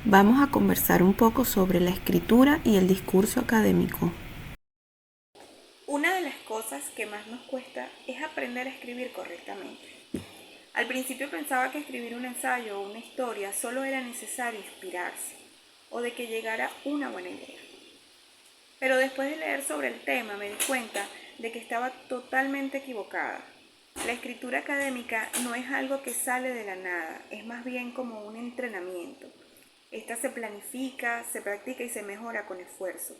Vamos a conversar un poco sobre la escritura y el discurso académico. Una de las cosas que más nos cuesta es aprender a escribir correctamente. Al principio pensaba que escribir un ensayo o una historia solo era necesario inspirarse o de que llegara una buena idea. Pero después de leer sobre el tema me di cuenta de que estaba totalmente equivocada. La escritura académica no es algo que sale de la nada, es más bien como un entrenamiento. Esta se planifica, se practica y se mejora con esfuerzo.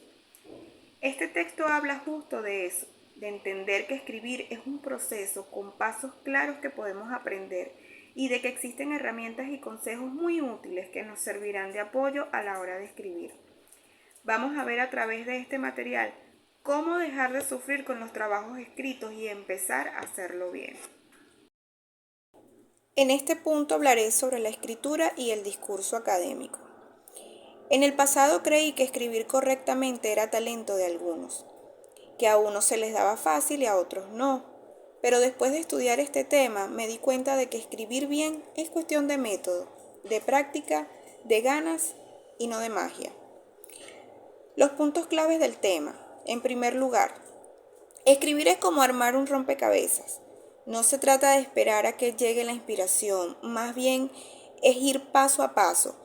Este texto habla justo de eso, de entender que escribir es un proceso con pasos claros que podemos aprender y de que existen herramientas y consejos muy útiles que nos servirán de apoyo a la hora de escribir. Vamos a ver a través de este material cómo dejar de sufrir con los trabajos escritos y empezar a hacerlo bien. En este punto hablaré sobre la escritura y el discurso académico. En el pasado creí que escribir correctamente era talento de algunos, que a unos se les daba fácil y a otros no. Pero después de estudiar este tema me di cuenta de que escribir bien es cuestión de método, de práctica, de ganas y no de magia. Los puntos claves del tema. En primer lugar, escribir es como armar un rompecabezas. No se trata de esperar a que llegue la inspiración, más bien es ir paso a paso.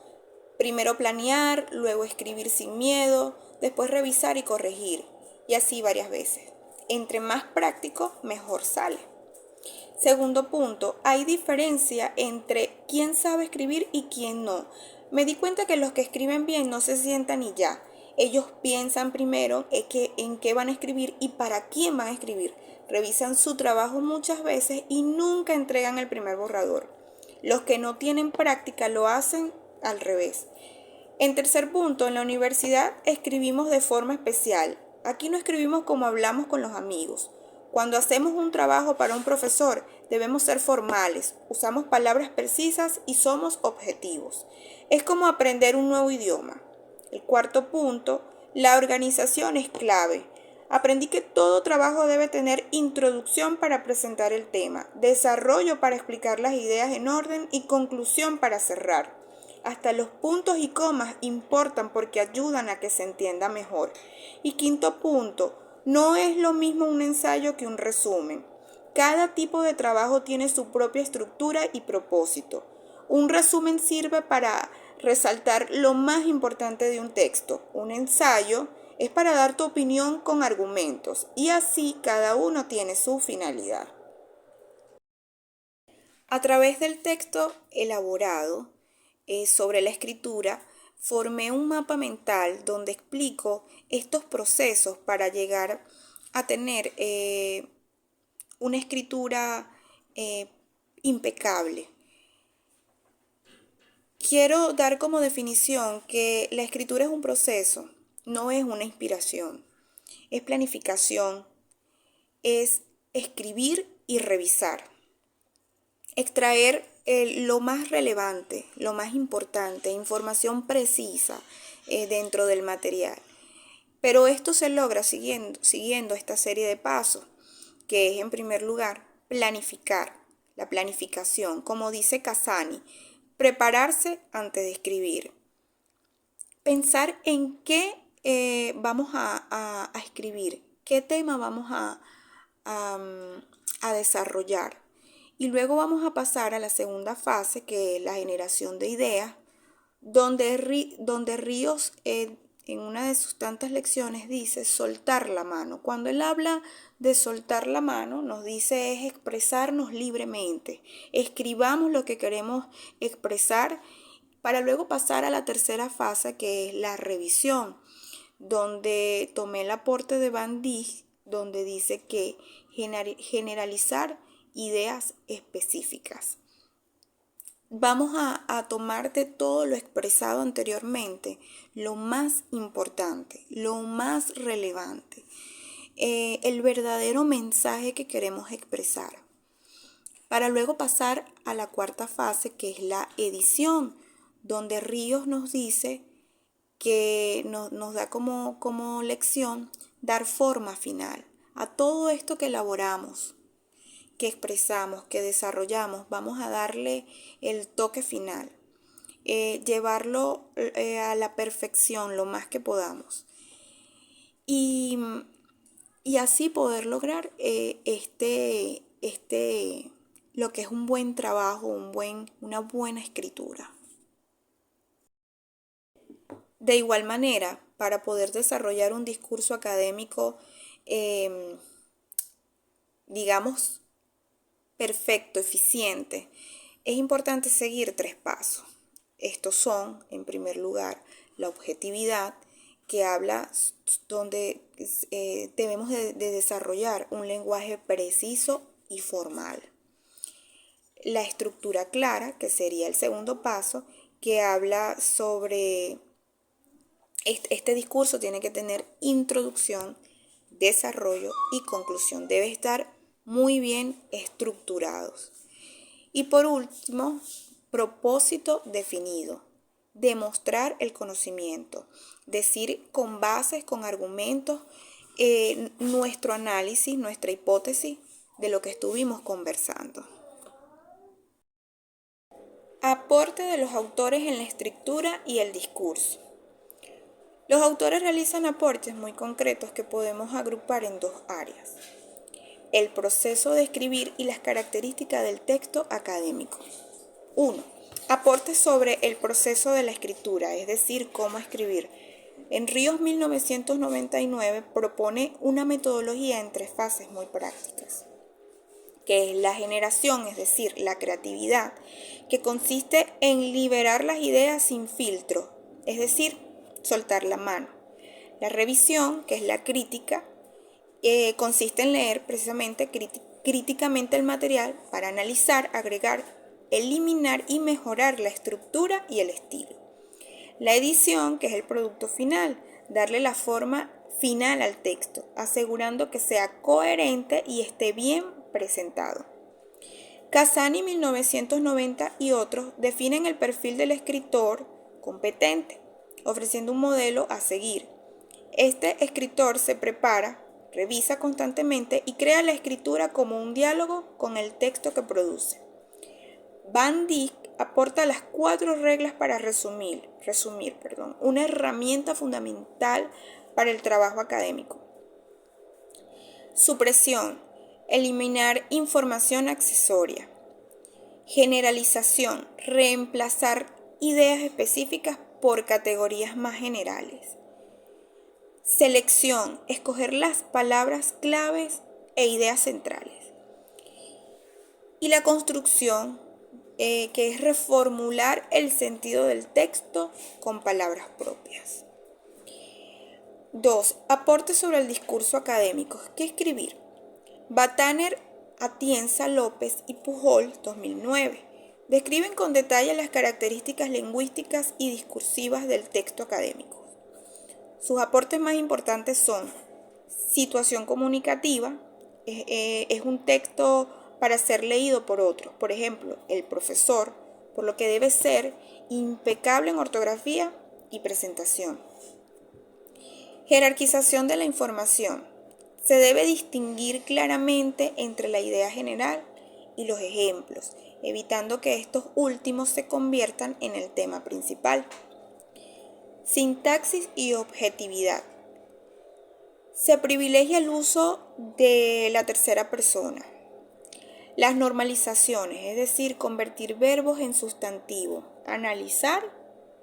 Primero planear, luego escribir sin miedo, después revisar y corregir, y así varias veces. Entre más práctico, mejor sale. Segundo punto, hay diferencia entre quién sabe escribir y quién no. Me di cuenta que los que escriben bien no se sientan y ya. Ellos piensan primero en qué van a escribir y para quién van a escribir. Revisan su trabajo muchas veces y nunca entregan el primer borrador. Los que no tienen práctica lo hacen al revés. En tercer punto, en la universidad escribimos de forma especial. Aquí no escribimos como hablamos con los amigos. Cuando hacemos un trabajo para un profesor, debemos ser formales, usamos palabras precisas y somos objetivos. Es como aprender un nuevo idioma. El cuarto punto, la organización es clave. Aprendí que todo trabajo debe tener introducción para presentar el tema, desarrollo para explicar las ideas en orden y conclusión para cerrar. Hasta los puntos y comas importan porque ayudan a que se entienda mejor. Y quinto punto, no es lo mismo un ensayo que un resumen. Cada tipo de trabajo tiene su propia estructura y propósito. Un resumen sirve para resaltar lo más importante de un texto. Un ensayo es para dar tu opinión con argumentos y así cada uno tiene su finalidad. A través del texto elaborado sobre la escritura, formé un mapa mental donde explico estos procesos para llegar a tener una escritura eh, impecable. Quiero dar como definición que la escritura es un proceso, no es una inspiración. Es planificación, es escribir y revisar. Extraer lo más relevante, lo más importante, información precisa dentro del material. Pero esto se logra siguiendo esta serie de pasos, que es en primer lugar planificar, la planificación, como dice Casani, prepararse antes de escribir. Pensar en qué vamos a escribir, qué tema vamos a desarrollar. Y luego vamos a pasar a la segunda fase, que es la generación de ideas, donde Ríos en una de sus tantas lecciones dice soltar la mano. Cuando él habla de soltar la mano, nos dice es expresarnos libremente. Escribamos lo que queremos expresar para luego pasar a la tercera fase, que es la revisión, donde tomé el aporte de Van Dijk, donde dice que generalizar ideas específicas. Vamos a tomar de todo lo expresado anteriormente lo más importante, lo más relevante, el verdadero mensaje que queremos expresar, para luego pasar a la cuarta fase, que es la edición, donde Ríos nos dice que nos da como lección dar forma final a todo esto que elaboramos, que expresamos, que desarrollamos. Vamos a darle el toque final. llevarlo a la perfección lo más que podamos. Y así poder lograr lo que es un buen trabajo, una buena escritura. De igual manera, para poder desarrollar un discurso académico, digamos, perfecto, eficiente, es importante seguir 3 pasos. Estos son, en primer lugar, la objetividad, que habla donde debemos de desarrollar un lenguaje preciso y formal. La estructura clara, que sería el segundo paso, que habla sobre este discurso tiene que tener introducción, desarrollo y conclusión. Debe estar muy bien estructurados. Y por último, propósito definido. Demostrar el conocimiento. Decir con bases, con argumentos, nuestro análisis, nuestra hipótesis de lo que estuvimos conversando. Aporte de los autores en la escritura y el discurso. Los autores realizan aportes muy concretos que podemos agrupar en 2 áreas: el proceso de escribir y las características del texto académico. 1. Aportes sobre el proceso de la escritura, es decir, cómo escribir. En Ríos 1999 propone una metodología en 3 fases muy prácticas, que es la generación, es decir, la creatividad, que consiste en liberar las ideas sin filtro, es decir, soltar la mano. La revisión, que es la crítica, consiste en leer precisamente críticamente el material para analizar, agregar, eliminar y mejorar la estructura y el estilo. La edición, que es el producto final, darle la forma final al texto, asegurando que sea coherente y esté bien presentado. Casani 1990 y otros definen el perfil del escritor competente, ofreciendo un modelo a seguir. Este escritor se prepara, revisa constantemente y crea la escritura como un diálogo con el texto que produce. Van Dyck aporta las 4 reglas para resumir, una herramienta fundamental para el trabajo académico. Supresión, eliminar información accesoria. Generalización, reemplazar ideas específicas por categorías más generales. Selección, escoger las palabras claves e ideas centrales. Y la construcción, que es reformular el sentido del texto con palabras propias. 2. Aportes sobre el discurso académico. ¿Qué escribir? Bataner, Atienza, López y Pujol, 2009. Describen con detalle las características lingüísticas y discursivas del texto académico. Sus aportes más importantes son situación comunicativa, es un texto para ser leído por otros, por ejemplo, el profesor, por lo que debe ser impecable en ortografía y presentación. Jerarquización de la información. Se debe distinguir claramente entre la idea general y los ejemplos, evitando que estos últimos se conviertan en el tema principal. Sintaxis y objetividad. Se privilegia el uso de la tercera persona. Las normalizaciones, es decir, convertir verbos en sustantivo. Analizar,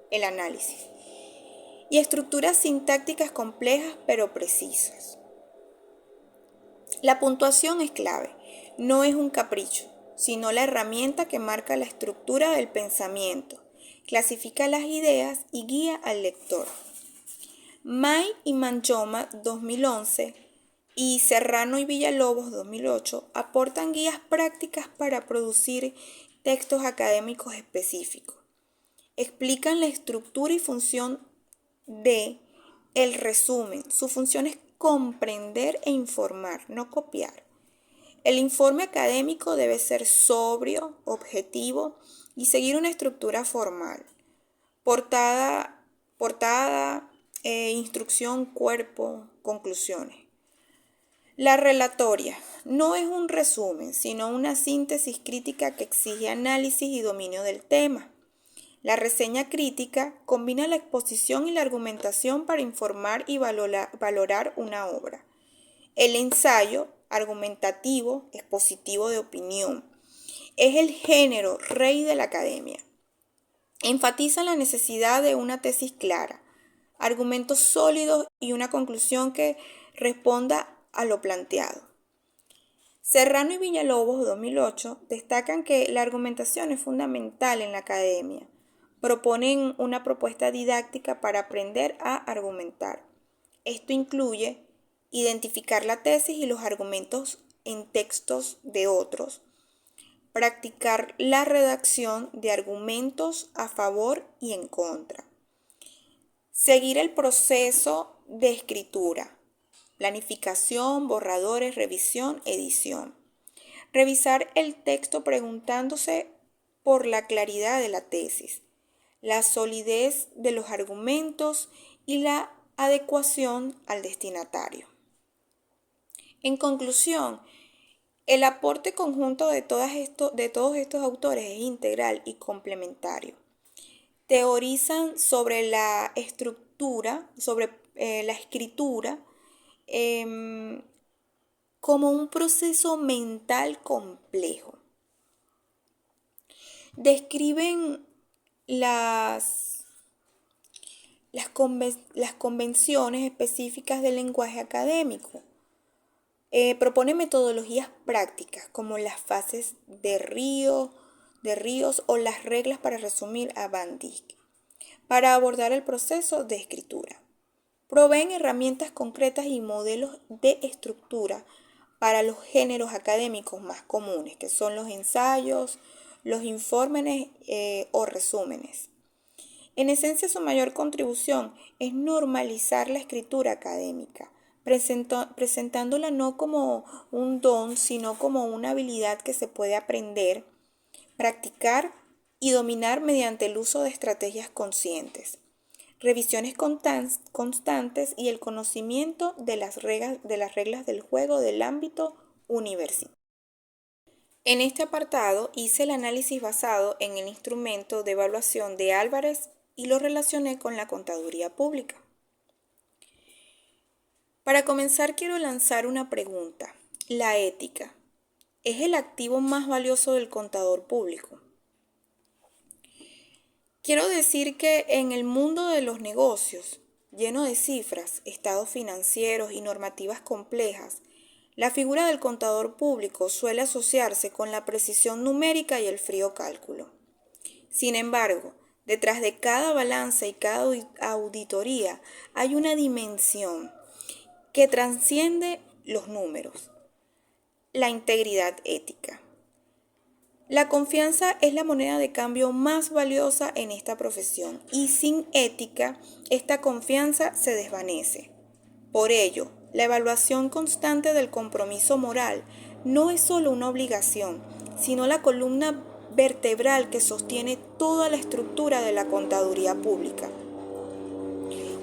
el análisis. Y estructuras sintácticas complejas pero precisas. La puntuación es clave, no es un capricho, sino la herramienta que marca la estructura del pensamiento, clasifica las ideas y guía al lector. May y Manchoma, 2011, y Serrano y Villalobos, 2008, aportan guías prácticas para producir textos académicos específicos. Explican la estructura y función de el resumen. Su función es comprender e informar, no copiar. El informe académico debe ser sobrio, objetivo y seguir una estructura formal. Portada, instrucción, cuerpo, conclusiones. La relatoria no es un resumen, sino una síntesis crítica que exige análisis y dominio del tema. La reseña crítica combina la exposición y la argumentación para informar y valorar una obra. El ensayo, argumentativo, expositivo de opinión, es el género rey de la academia. Enfatiza la necesidad de una tesis clara, argumentos sólidos y una conclusión que responda a lo planteado. Serrano y Villalobos, 2008, destacan que la argumentación es fundamental en la academia. Proponen una propuesta didáctica para aprender a argumentar. Esto incluye identificar la tesis y los argumentos en textos de otros, practicar la redacción de argumentos a favor y en contra, seguir el proceso de escritura, planificación, borradores, revisión, edición, revisar el texto preguntándose por la claridad de la tesis, la solidez de los argumentos y la adecuación al destinatario. En conclusión, el aporte conjunto de todos estos autores es integral y complementario. Teorizan sobre la estructura, sobre la escritura, como un proceso mental complejo. Describen las convenciones específicas del lenguaje académico. Propone metodologías prácticas como las fases de ríos o las reglas para resumir a Van Dijk para abordar el proceso de escritura. Proveen herramientas concretas y modelos de estructura para los géneros académicos más comunes, que son los ensayos, los informes o resúmenes. En esencia, su mayor contribución es normalizar la escritura académica, presentándola no como un don, sino como una habilidad que se puede aprender, practicar y dominar mediante el uso de estrategias conscientes, revisiones constantes y el conocimiento de las reglas del juego del ámbito universitario. En este apartado hice el análisis basado en el instrumento de evaluación de Álvarez y lo relacioné con la contaduría pública. Para comenzar, quiero lanzar una pregunta. ¿La ética es el activo más valioso del contador público? Quiero decir que en el mundo de los negocios, lleno de cifras, estados financieros y normativas complejas, la figura del contador público suele asociarse con la precisión numérica y el frío cálculo. Sin embargo, detrás de cada balance y cada auditoría hay una dimensión que trasciende los números: la integridad ética. La confianza es la moneda de cambio más valiosa en esta profesión y sin ética, esta confianza se desvanece. Por ello, la evaluación constante del compromiso moral no es solo una obligación, sino la columna vertebral que sostiene toda la estructura de la contaduría pública.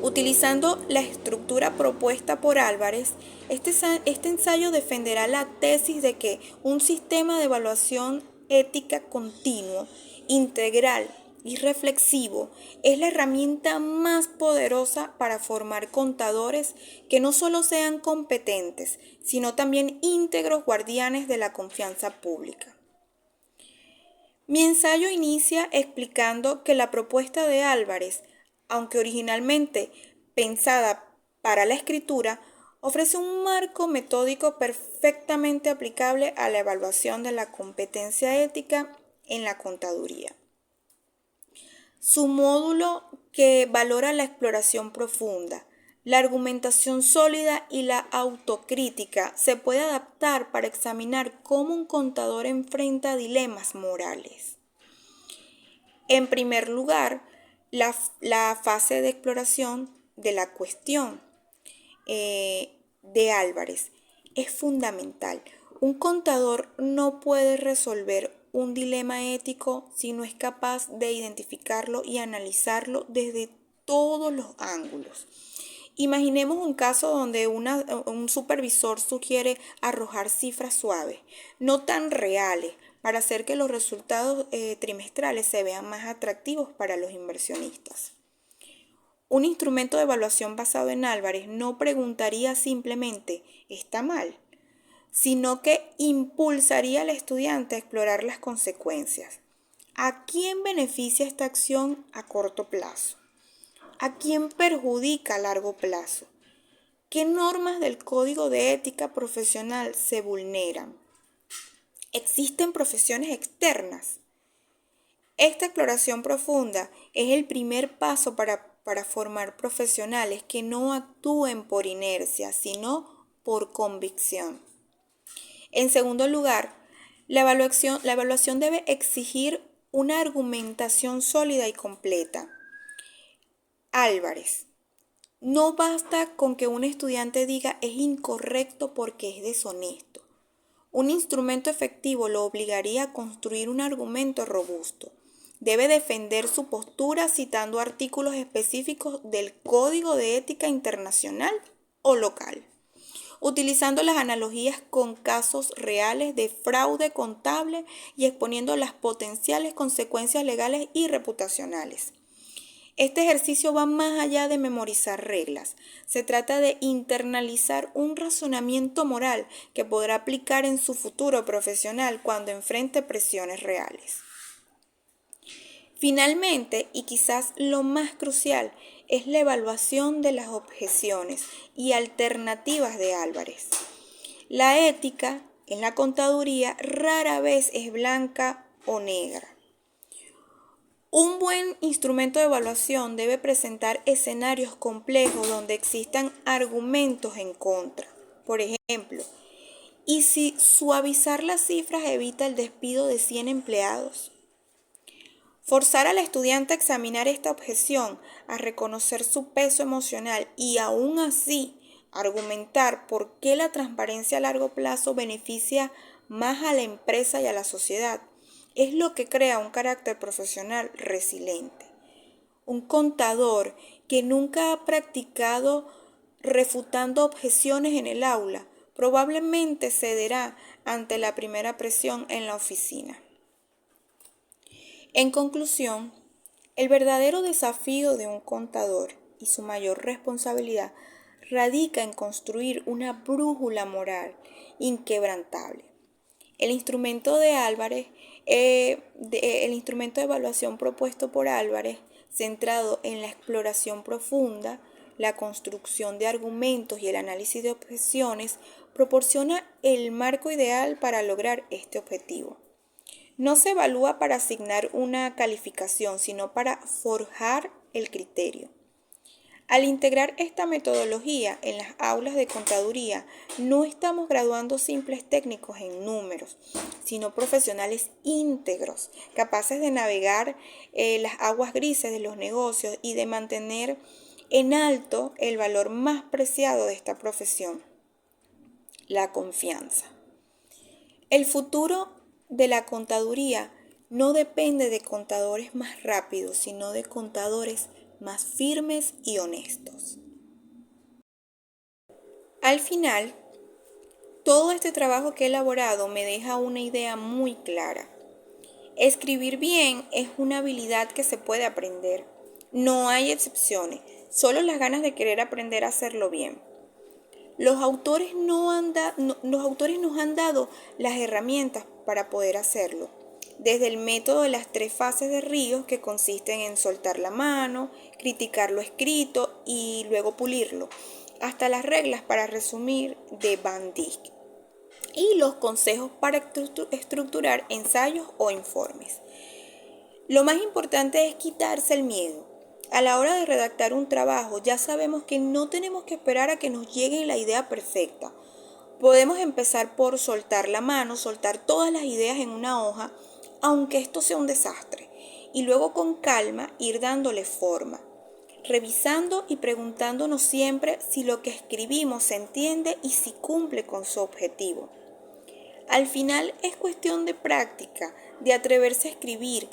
Utilizando la estructura propuesta por Álvarez, este ensayo defenderá la tesis de que un sistema de evaluación ética continuo, integral y reflexivo es la herramienta más poderosa para formar contadores que no solo sean competentes, sino también íntegros guardianes de la confianza pública. Mi ensayo inicia explicando que la propuesta de Álvarez, aunque originalmente pensada para la escritura, ofrece un marco metódico perfectamente aplicable a la evaluación de la competencia ética en la contaduría. Su módulo, que valora la exploración profunda, la argumentación sólida y la autocrítica, se puede adaptar para examinar cómo un contador enfrenta dilemas morales. En primer lugar, la fase de exploración de la cuestión de Álvarez es fundamental. Un contador no puede resolver un dilema ético si no es capaz de identificarlo y analizarlo desde todos los ángulos. Imaginemos un caso donde un supervisor sugiere arrojar cifras suaves, no tan reales, para hacer que los resultados trimestrales se vean más atractivos para los inversionistas. Un instrumento de evaluación basado en Álvarez no preguntaría simplemente ¿está mal?, sino que impulsaría al estudiante a explorar las consecuencias. ¿A quién beneficia esta acción a corto plazo? ¿A quién perjudica a largo plazo? ¿Qué normas del Código de Ética Profesional se vulneran? ¿Existen profesiones externas? Esta exploración profunda es el primer paso para formar profesionales que no actúen por inercia, sino por convicción. En segundo lugar, la evaluación debe exigir una argumentación sólida y completa. Álvarez: no basta con que un estudiante diga es incorrecto porque es deshonesto. Un instrumento efectivo lo obligaría a construir un argumento robusto. Debe defender su postura citando artículos específicos del Código de Ética Internacional o local, utilizando las analogías con casos reales de fraude contable y exponiendo las potenciales consecuencias legales y reputacionales. Este ejercicio va más allá de memorizar reglas. Se trata de internalizar un razonamiento moral que podrá aplicar en su futuro profesional cuando enfrente presiones reales. Finalmente, y quizás lo más crucial, es la evaluación de las objeciones y alternativas de Álvarez. La ética en la contaduría rara vez es blanca o negra. Un buen instrumento de evaluación debe presentar escenarios complejos donde existan argumentos en contra. Por ejemplo, ¿y si suavizar las cifras evita el despido de 100 empleados? Forzar al estudiante a examinar esta objeción, a reconocer su peso emocional y aún así argumentar por qué la transparencia a largo plazo beneficia más a la empresa y a la sociedad, es lo que crea un carácter profesional resiliente. Un contador que nunca ha practicado refutando objeciones en el aula probablemente cederá ante la primera presión en la oficina. En conclusión, el verdadero desafío de un contador y su mayor responsabilidad radica en construir una brújula moral inquebrantable. El instrumento de evaluación propuesto por Álvarez, centrado en la exploración profunda, la construcción de argumentos y el análisis de objeciones, proporciona el marco ideal para lograr este objetivo. No se evalúa para asignar una calificación, sino para forjar el criterio. Al integrar esta metodología en las aulas de contaduría, no estamos graduando simples técnicos en números, sino profesionales íntegros, capaces de navegar las aguas grises de los negocios y de mantener en alto el valor más preciado de esta profesión: la confianza. El futuro de la contaduría no depende de contadores más rápidos, sino de contadores más firmes y honestos. Al final, todo este trabajo que he elaborado me deja una idea muy clara. Escribir bien es una habilidad que se puede aprender. No hay excepciones, solo las ganas de querer aprender a hacerlo bien. Los autores nos han dado las herramientas para poder hacerlo. Desde el método de las 3 fases de Ríos, que consisten en soltar la mano, criticar lo escrito y luego pulirlo, hasta las reglas para resumir de Van Dijk y los consejos para estructurar ensayos o informes. Lo más importante es quitarse el miedo. A la hora de redactar un trabajo, ya sabemos que no tenemos que esperar a que nos llegue la idea perfecta. Podemos empezar por soltar la mano, soltar todas las ideas en una hoja, aunque esto sea un desastre, y luego con calma ir dándole forma, revisando y preguntándonos siempre si lo que escribimos se entiende y si cumple con su objetivo. Al final es cuestión de práctica, de atreverse a escribir,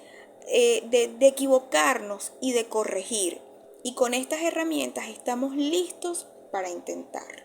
de equivocarnos y de corregir. Y con estas herramientas estamos listos para intentar.